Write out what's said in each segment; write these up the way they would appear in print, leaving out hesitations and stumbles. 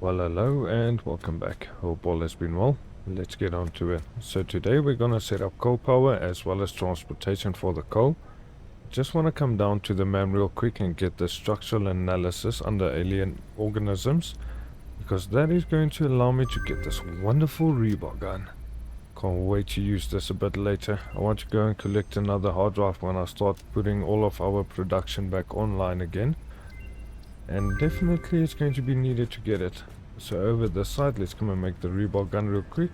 Well, hello and welcome back. Hope all has been well. Let's get on to it. So today we're going to set up coal power as well as transportation for the coal. Just want to come down to the map real quick and get the structural analysis under alien organisms, because that is going to allow me to get this wonderful rebar gun. Can't wait to use this a bit later. I want to go and collect another hard drive when I start putting all of our production back online again. And definitely it's going to be needed to get it. So over the side, let's come and make the rebar gun real quick.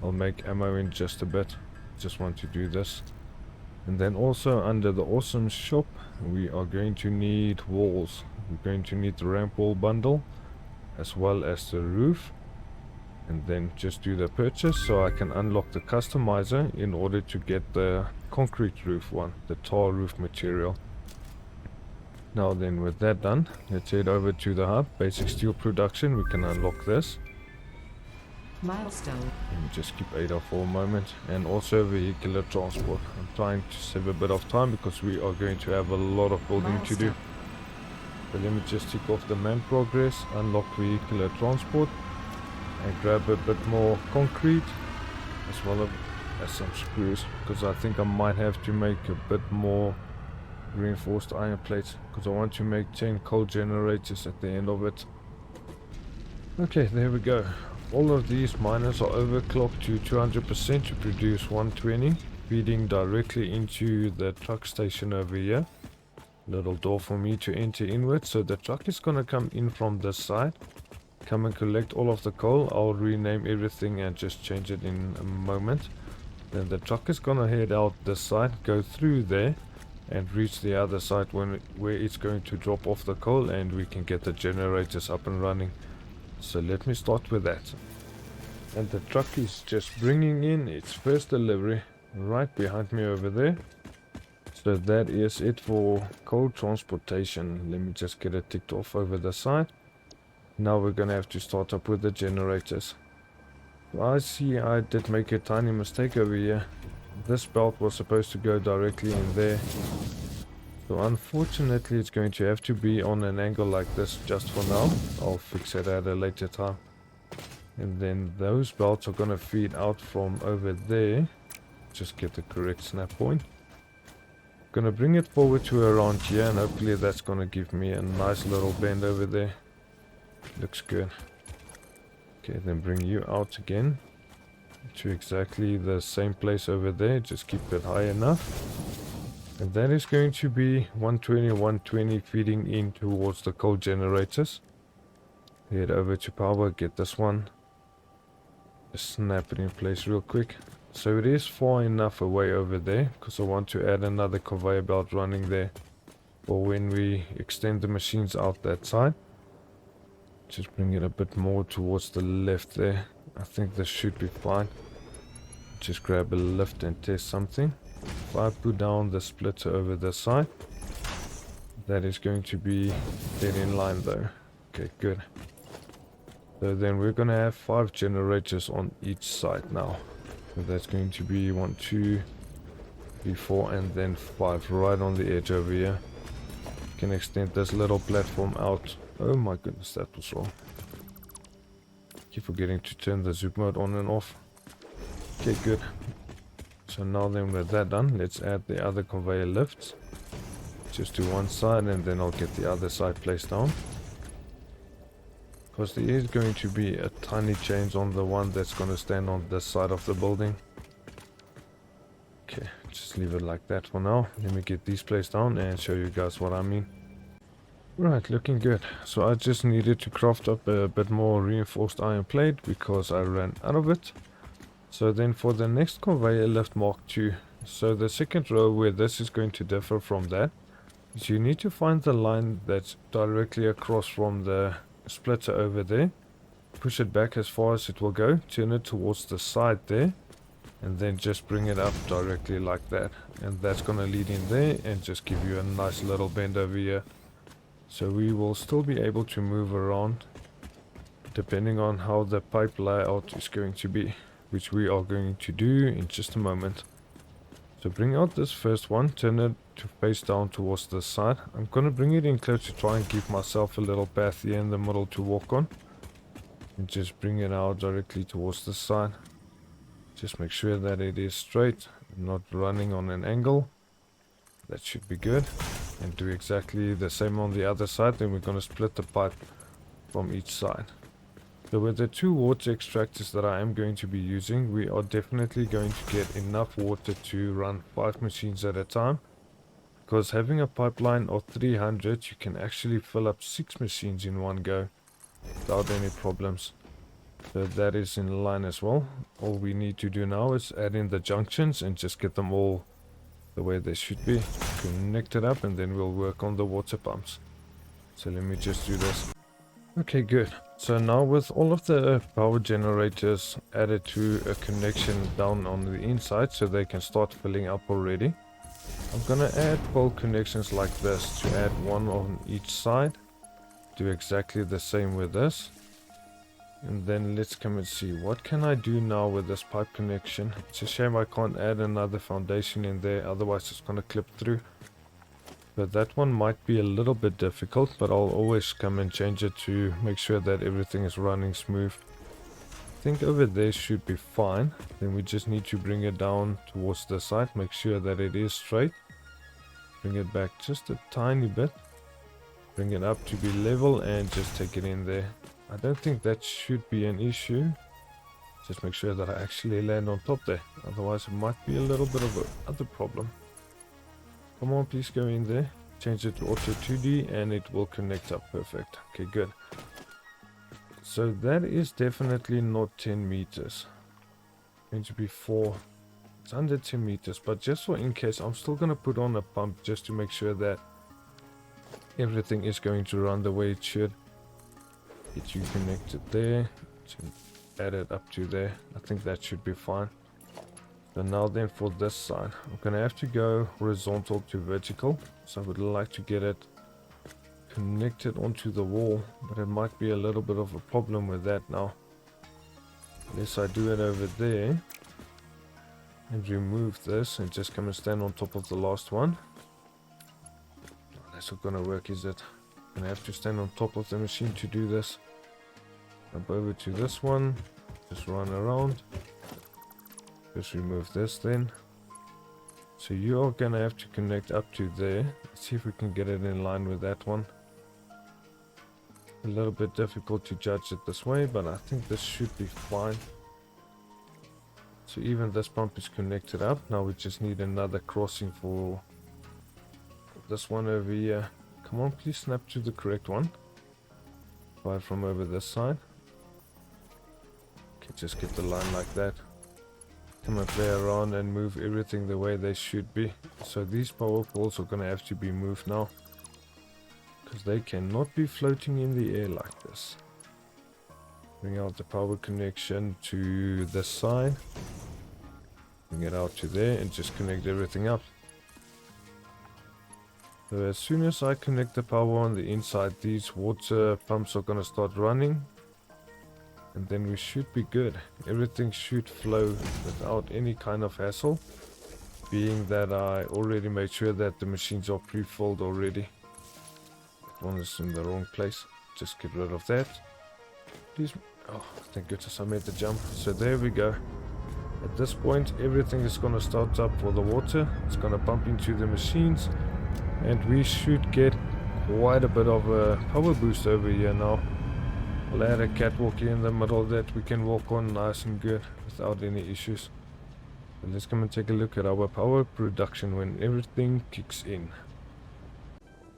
I'll make ammo in just a bit. Just want to do this. And then also under the awesome shop, we are going to need walls. We're going to need the ramp wall bundle as well as the roof. And then just do the purchase so I can unlock the customizer in order to get the concrete roof one, the tar roof material. Now then, with that done, let's head over to the hub, basic steel production. We can unlock this. Milestone. And just keep ADA for a moment. And also vehicular transport. I'm trying to save a bit of time because we are going to have a lot of building to do. So let me just tick off the man progress, unlock vehicular transport, and grab a bit more concrete as well as some screws, because I think I might have to make a bit more reinforced iron plates, because I want to make 10 coal generators at the end of it. Okay, there we go. All of these miners are overclocked to 200% to produce 120, feeding directly into the truck station over here. Little door for me to enter in with, so the truck is gonna come in from this side, come and collect all of the coal. I'll rename everything and just change it in a moment. Then the truck is gonna head out this side, go through there, and reach the other side where it's going to drop off the coal, and we can get the generators up and running. So let me start with that. And the truck is just bringing in its first delivery right behind me over there. So that is it for coal transportation. Let me just get it ticked off over the side. Now we're gonna have to start up with the generators. I see I did make a tiny mistake over here. This belt was supposed to go directly in there, so unfortunately it's going to have to be on an angle like this just for now. I'll fix it at a later time. And then those belts are going to feed out from over there. Just get the correct snap point. Gonna bring it forward to around here, and hopefully that's going to give me a nice little bend over there. Looks good. Okay, then bring you out again to exactly the same place over there. Just keep it high enough, and that is going to be 120 feeding in towards the coal generators. Head over to power, get this one, just snap it in place real quick. So it is far enough away over there because I want to add another conveyor belt running there for when we extend the machines out that side. Just bring it a bit more towards the left there. I think this should be fine. Just grab a lift and test something. If I put down the splitter over this side, that is going to be dead in line though. Okay, good. So then we're going to have 5 generators on each side now. So that's going to be 1, 2, 3, 4, and then 5 right on the edge over here. Can extend this little platform out. Oh my goodness, that was wrong. Keep forgetting to turn the zoom mode on and off. Okay, good. So now then with that done, let's add the other conveyor lifts. Just to one side, and then I'll get the other side placed down. Because there is going to be a tiny change on the one that's going to stand on this side of the building. Okay, just leave it like that for now. Let me get these placed down and show you guys what I mean. Right, looking good. So I just needed to craft up a bit more reinforced iron plate because I ran out of it. So then for the next conveyor lift Mark II, so the second row where this is going to differ from that, is you need to find the line that's directly across from the splitter over there. Push it back as far as it will go, turn it towards the side there, and then just bring it up directly like that. And that's going to lead in there and just give you a nice little bend over here. So we will still be able to move around depending on how the pipe layout is going to be, which we are going to do in just a moment. So bring out this first one, turn it to face down towards the side. I'm going to bring it in close to try and give myself a little path here in the middle to walk on. And just bring it out directly towards the side. Just make sure that it is straight, not running on an angle. That should be good. And do exactly the same on the other side. Then we're going to split the pipe from each side. So with the 2 water extractors that I am going to be using, we are definitely going to get enough water to run 5 machines at a time. Because having a pipeline of 300, you can actually fill up 6 machines in one go without any problems. So that is in line as well. All we need to do now is add in the junctions and just get them all the way they should be. Connect it up and then we'll work on the water pumps. So let me just do this. Okay, good. So now with all of the power generators added to a connection down on the inside so they can start filling up already, I'm gonna add 12 connections like this to add 1 on each side. Do exactly the same with this. And then let's come and see what can I do now with this pipe connection. It's a shame I can't add another foundation in there, otherwise it's gonna clip through. But that one might be a little bit difficult, but I'll always come and change it to make sure that everything is running smooth. I think over there should be fine. Then we just need to bring it down towards the side, make sure that it is straight. Bring it back just a tiny bit. Bring it up to be level and just take it in there. I don't think that should be an issue. Just make sure that I actually land on top there. Otherwise it might be a little bit of another problem. Come on, please go in there. Change it to auto 2D and it will connect up perfect. Okay, good. So that is definitely not 10 meters. It's going to be 4. It's under 10 meters, but just for in case, I'm still going to put on a pump just to make sure that everything is going to run the way it should. Get you connected there. To add it up to there. I think that should be fine. So now then for this side, I'm going to have to go horizontal to vertical. So I would like to get it connected onto the wall, but it might be a little bit of a problem with that now. Unless I do it over there and remove this and just come and stand on top of the last one. That's not going to work, is it? I'm going to have to stand on top of the machine to do this. Jump over to this one, just run around. Just remove this then. So you are gonna have to connect up to there. Let's see if we can get it in line with that one. A little bit difficult to judge it this way, but I think this should be fine. So even this pump is connected up. Now we just need another crossing for this one over here. Come on, please snap to the correct one. Try from over this side. Okay, just get the line like that. Come and play around and move everything the way they should be. So these power poles are going to have to be moved now, because they cannot be floating in the air like this. Bring out the power connection to this side. Bring it out to there and just connect everything up. So as soon as I connect the power on the inside, these water pumps are going to start running. And then we should be good. Everything should flow without any kind of hassle. Being that I already made sure that the machines are pre-filled already. That one is in the wrong place. Just get rid of that. Please. Oh, thank goodness I made the jump. So there we go. At this point, everything is going to start up for the water. It's going to pump into the machines. And we should get quite a bit of a power boost over here now. I'll add a catwalk in the middle that we can walk on nice and good without any issues. So let's come and take a look at our power production when everything kicks in.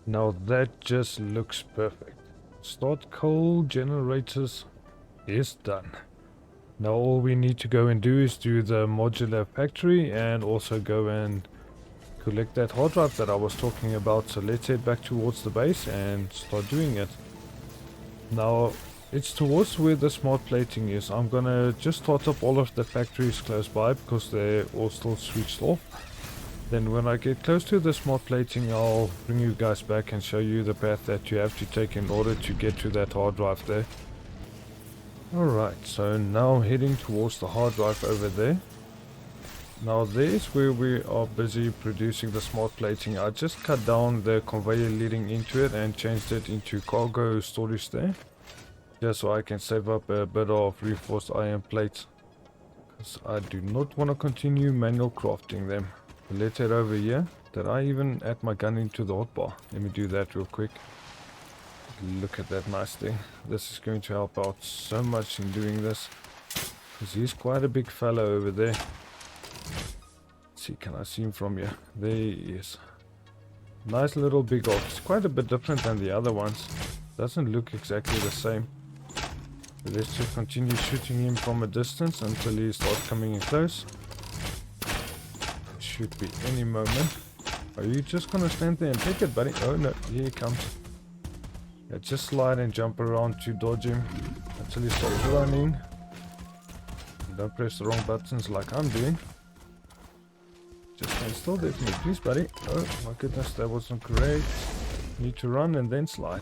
Now that just looks perfect. Start coal generators is done. Now all we need to go and do is do the modular factory and also go and collect that hard drive that I was talking about. So let's head back towards the base and start doing it. Now it's towards where the smart plating is. I'm gonna just start up all of the factories close by because they're all still switched off. Then when I get close to the smart plating, I'll bring you guys back and show you the path that you have to take in order to get to that hard drive there. Alright, so now heading towards the hard drive over there. Now there's where we are busy producing the smart plating. I just cut down the conveyor leading into it and changed it into cargo storage there. just so I can save up a bit of reinforced iron plates, because I do not want to continue manual crafting them. Let's head over here. Did I even add my gun into the hotbar? Let me do that real quick. Look at that nice thing. This is going to help out so much in doing this, because he's quite a big fellow over there. Let's see, can I see him from here? There he is. Nice little big ox. It's quite a bit different than the other ones. Doesn't look exactly the same. But let's just continue shooting him from a distance until he starts coming in close. Should be any moment. Are you just gonna stand there and take it, buddy? Oh no, here he comes. Yeah, just slide and jump around to dodge him until he stops running. Don't press the wrong buttons like I'm doing. Just stand still there for me, please, buddy. Oh my goodness, that wasn't great. Need to run and then slide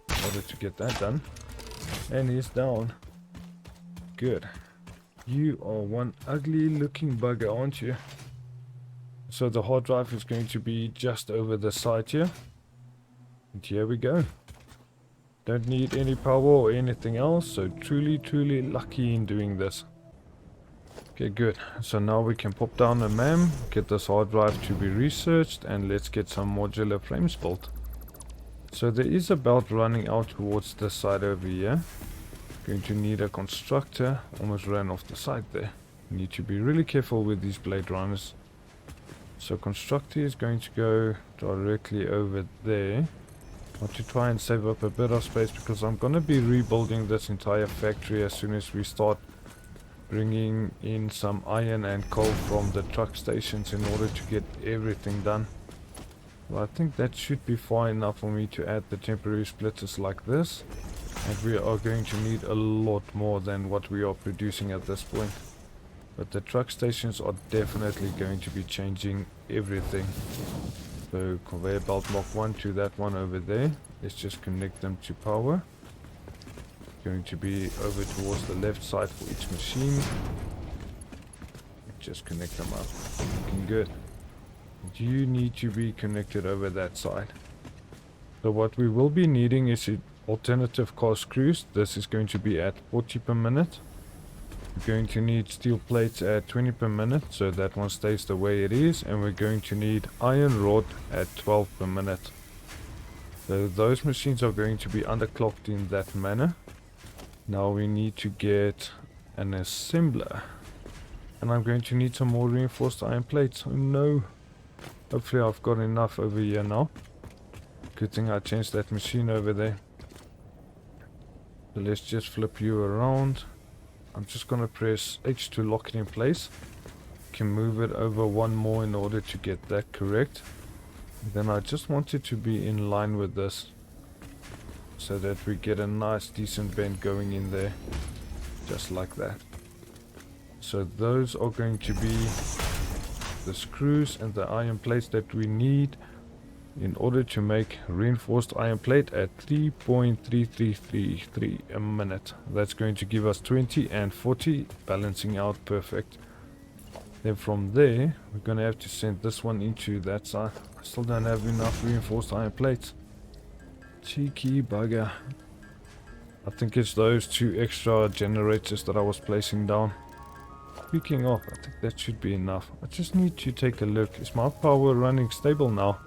in order to get that done. And he's down. Good. You are one ugly looking bugger, aren't you? So the hard drive is going to be just over the side here. And here we go. Don't need any power or anything else, so truly lucky in doing this. Okay, good. So now we can pop down a MAM, get this hard drive to be researched, and let's get some modular frames built. So there is a belt running out towards this side over here. Going to need a constructor. Almost ran off the side there. Need to be really careful with these blade runners. So constructor is going to go directly over there. I want to try and save up a bit of space, because I'm going to be rebuilding this entire factory as soon as we start bringing in some iron and coal from the truck stations in order to get everything done. Well, I think that should be far enough for me to add the temporary splitters like this. And we are going to need a lot more than what we are producing at this point. But the truck stations are definitely going to be changing everything. So conveyor belt block 1 to that one over there. Let's just connect them to power. Going to be over towards the left side for each machine. Just connect them up. Looking good. You need to be connected over that side. So what we will be needing is alternative car screws. This is going to be at 40 per minute. We're going to need steel plates at 20 per minute, so that one stays the way it is, and we're going to need iron rod at 12 per minute. So those machines are going to be underclocked in that manner. Now we need to get an assembler, and I'm going to need some more reinforced iron plates. Oh no, hopefully I've got enough over here now. Good thing I changed that machine over there. So let's just flip you around. I'm just going to press H to lock it in place. Can move it over one more in order to get that correct. Then I just want it to be in line with this, so that we get a nice decent bend going in there, just like that. So those are going to be the screws and the iron plates that we need in order to make reinforced iron plate at 3.3333 a minute. That's going to give us 20 and 40, balancing out perfect. Then from there, we're going to have to send this one into that side. I still don't have enough reinforced iron plates. Cheeky bugger. I think it's those 2 extra generators that I was placing down. Speaking of, I think that should be enough. I just need to take a look. Is my power running stable now?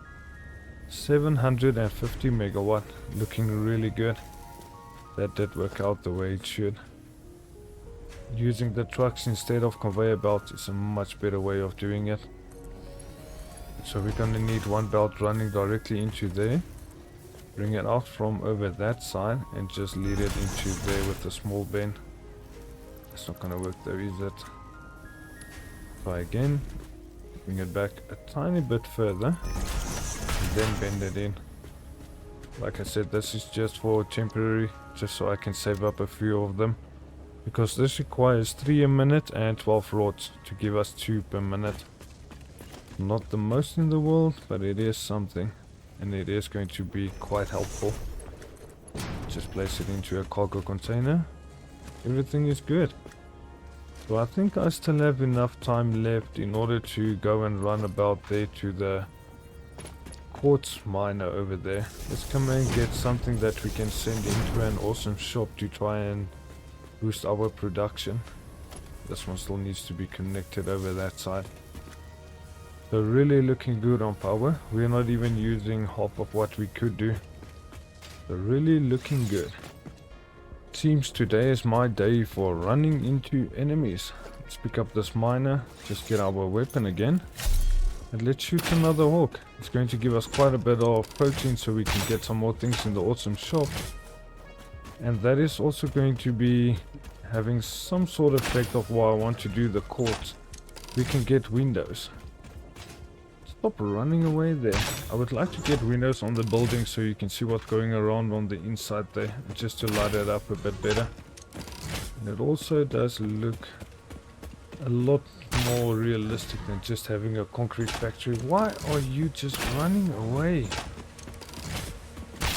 750 megawatt, looking really good. That did work out the way it should. Using the trucks instead of conveyor belts is a much better way of doing it. So we're going to need one belt running directly into there. Bring it out from over that side and just lead it into there with a small bend. It's not going to work though, is it? Try again. Bring it back a tiny bit further. Then bend it in. Like I said, this is just for temporary, just so I can save up a few of them, because this requires 3 a minute and 12 rods to give us 2 per minute. Not the most in the world, but it is something, and it is going to be quite helpful. Just place it into a cargo container. Everything is good. So I think I still have enough time left in order to go and run about there to the quartz miner over there. Let's come and get something that we can send into an awesome shop to try and boost our production. This one still needs to be connected over that side. So really looking good on power. We're not even using half of what we could do. So really looking good. Seems today is my day for running into enemies. Let's pick up this miner, just get our weapon again, and let's shoot another hawk. It's going to give us quite a bit of protein so we can get some more things in the awesome shop. And that is also going to be having some sort of effect of why I want to do the quartz. We can get windows. Stop running away there. I would like to get windows on the building so you can see what's going around on the inside there, just to light it up a bit better. And it also does look a lot more realistic than just having a concrete factory. Why are you just running away?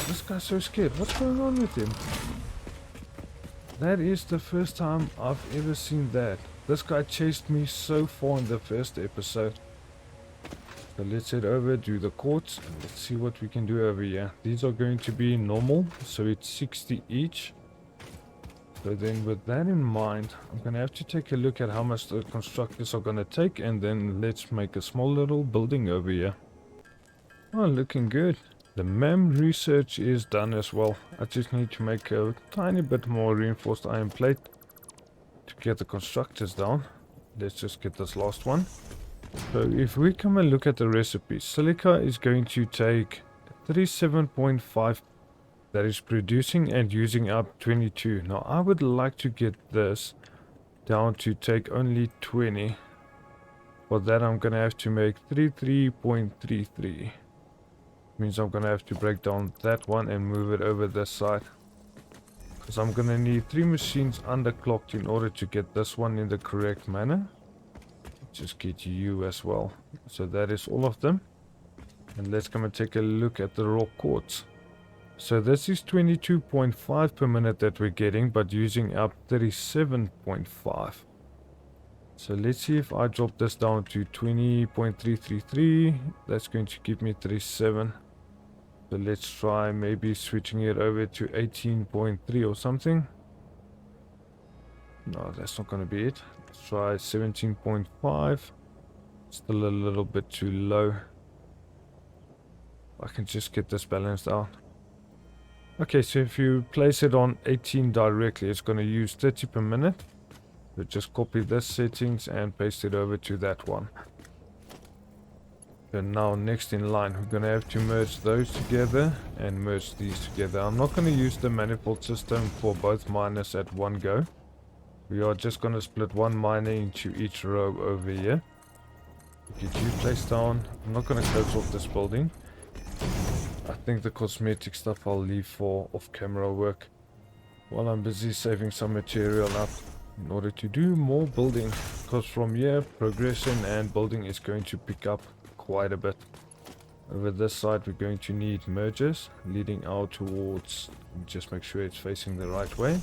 This guy's so scared. What's going on with him? That is the first time I've ever seen that. This guy chased me so far in the first episode. So let's head over, do the quartz, and let's see what we can do over here. These are going to be normal, so it's 60 each. So then with that in mind, I'm going to have to take a look at how much the constructors are going to take, and then let's make a small little building over here. Oh, looking good. The MEM research is done as well. I just need to make a tiny bit more reinforced iron plate to get the constructors down. Let's just get this last one. So if we come and look at the recipe, silica is going to take 37.5 that is producing and using up 22. Now I would like to get this down to take only 20. For that I'm going to have to make 33.33. Means I'm going to have to break down that one and move it over this side. Because I'm going to need 3 machines underclocked in order to get this one in the correct manner. Just get you as well. So that is all of them. And let's come and take a look at the raw quartz. So this is 22.5 per minute that we're getting, but using up 37.5. So let's see if I drop this down to 20.333. That's going to give me 37. So let's try maybe switching it over to 18.3 or something. No, that's not going to be it. Let's try 17.5. Still a little bit too low. I can just get this balanced out. Okay, so if you place it on 18 directly, it's going to use 30 per minute. So just copy this settings and paste it over to that one. So now next in line, we're going to have to merge those together and merge these together. I'm not going to use the manifold system for both miners at one go. We are just going to split one miner into each row over here. Get you placed down. I'm not going to close off this building. I think the cosmetic stuff I'll leave for off-camera work while I'm busy saving some material up in order to do more building, because from here progression and building is going to pick up quite a bit. Over this side we're going to need mergers leading out towards, just make sure it's facing the right way.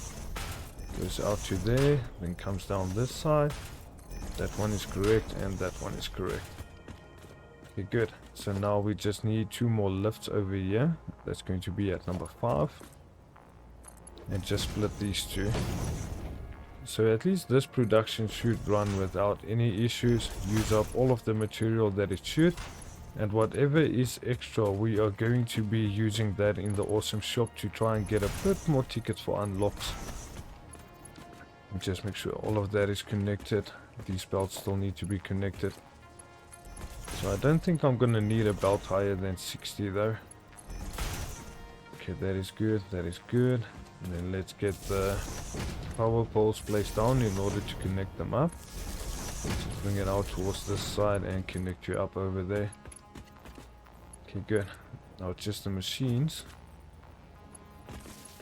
Goes out to there, then comes down this side. That one is correct and that one is correct. Okay, good. So now we just need 2 more lifts over here. That's going to be at number 5. And just split these 2. So at least this production should run without any issues. Use up all of the material that it should. And whatever is extra, we are going to be using that in the awesome shop to try and get a bit more tickets for unlocks. And just make sure all of that is connected. These belts still need to be connected. So I don't think I'm going to need a belt higher than 60 though. Okay, that is good, that is good. And then let's get the power poles placed down in order to connect them up. Just bring it out towards this side and connect you up over there. Okay, good. Now it's just the machines.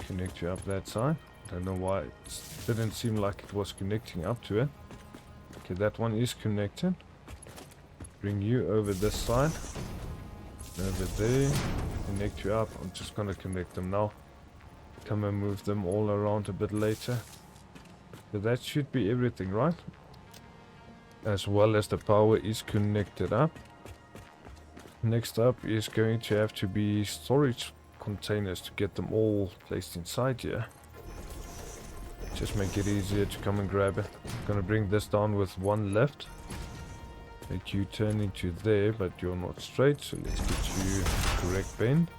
Connect you up that side. I don't know why it didn't seem like it was connecting up to it. Okay, that one is connected. Bring you over this side. Over there. Connect you up. I'm just gonna connect them now. Come and move them all around a bit later. So that should be everything, right? As well as the power is connected up. Next up is going to have to be storage containers to get them all placed inside here. Just make it easier to come and grab it. I'm gonna bring this down with one left. Make you turn into there, but you're not straight, so let's get you correct bend.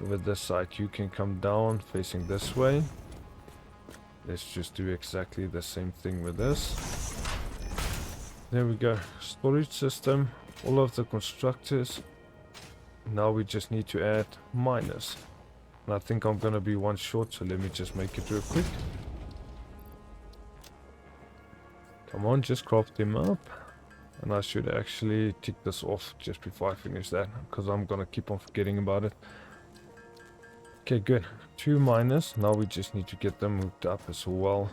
With this side, you can come down facing this way. Let's just do exactly the same thing with this. There we go. Storage system, all of the constructors. Now we just need to add miners. And I think I'm gonna be one short, so let me just make it real quick. Come on, just craft them up. And I should actually tick this off just before I finish that, because I'm gonna keep on forgetting about it. Okay, good. 2 miners. Now we just need to get them hooked up as well.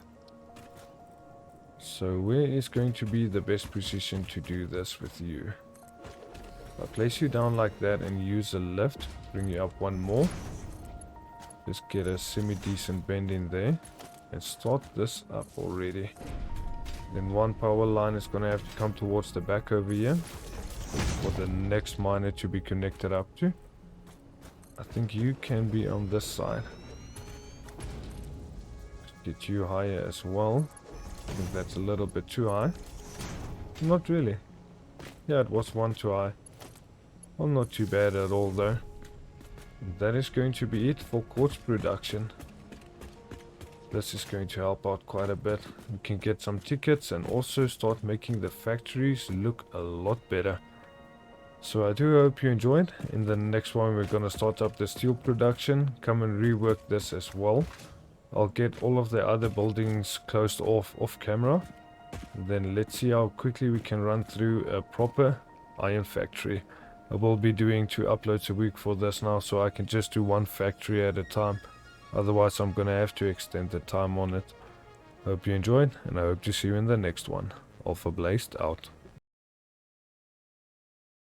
So where is going to be the best position to do this with you? I'll place you down like that and use a lift. Bring you up one more. Just get a semi-decent bend in there. And start this up already. Then one power line is going to have to come towards the back over here. For the next miner to be connected up to. I think you can be on this side. Get you higher as well. I think that's a little bit too high. Not really. Yeah, it was one too high. Well, not too bad at all though. That is going to be it for quartz production. This is going to help out quite a bit. We can get some tickets and also start making the factories look a lot better. So I do hope you enjoyed. In the next one we're going to start up the steel production. Come and rework this as well. I'll get all of the other buildings closed off camera. Then let's see how quickly we can run through a proper iron factory. I will be doing 2 uploads a week for this now, so I can just do one factory at a time. Otherwise I'm going to have to extend the time on it. Hope you enjoyed, and I hope to see you in the next one. Alpha Blazed out.